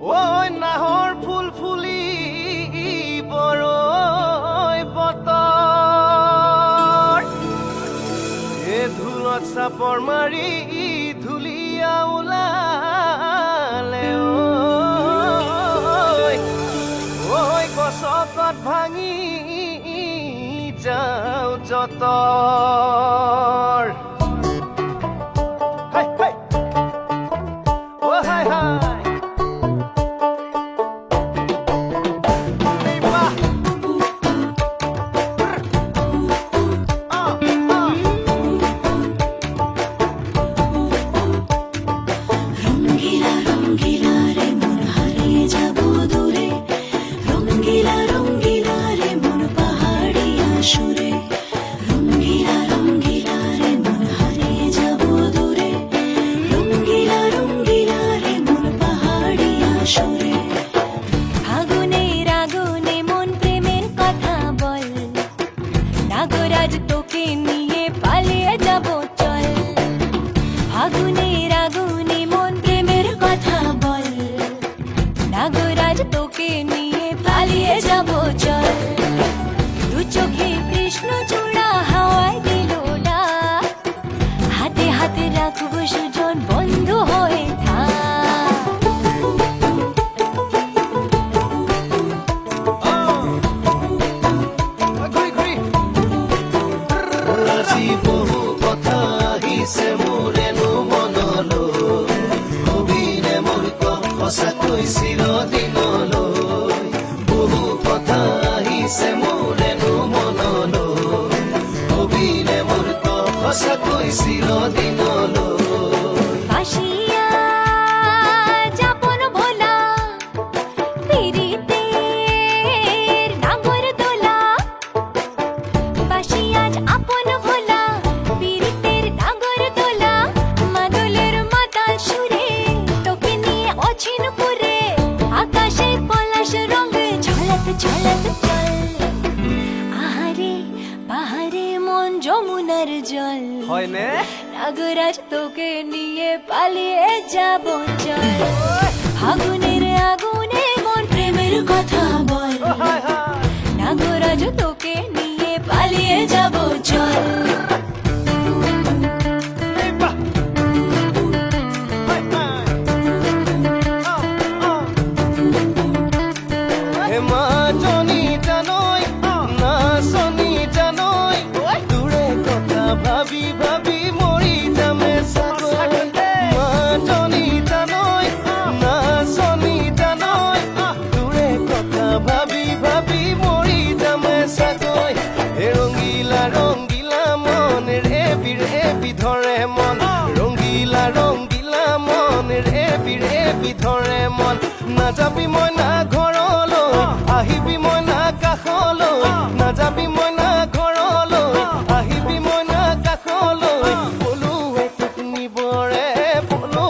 ঐ নাহৰ ফুল ফুলি বৰৈ বতৰ এ ধুলত চাপৰ মাৰি ধুলিয়া ওলালে ঐ গছকত ভাঙি যাওঁ যতৰ হাই হাই যমুনার জল হয়নে নাগরাজ তোকে নিয়ে পালিয়ে যাব চল ফাগুনের আগুনে মন প্রেমের কথা বল নাগরাজ তোকে নিয়ে পালিয়ে যাব চল ভাবি ভাবি মৰি যামে চাগৈ মাজনী জানৈ নাচনী জানৈ তোৰে কথা ভাবি ভাবি মৰি যামে চাগৈ ৰঙিলা ৰঙিলা মন ৰেবি ৰেবি ধৰে মন ৰঙিলা ৰঙিলা মন ৰেবি ৰেবি ধৰে মন নাযাবি মই না ঘৰলৈ আহিবি মই না কাষলৈ নাযাবি মই না ঘৰলৈ আহিবি মই না কাষলৈ পলুৱে তোক নিবৰে পলু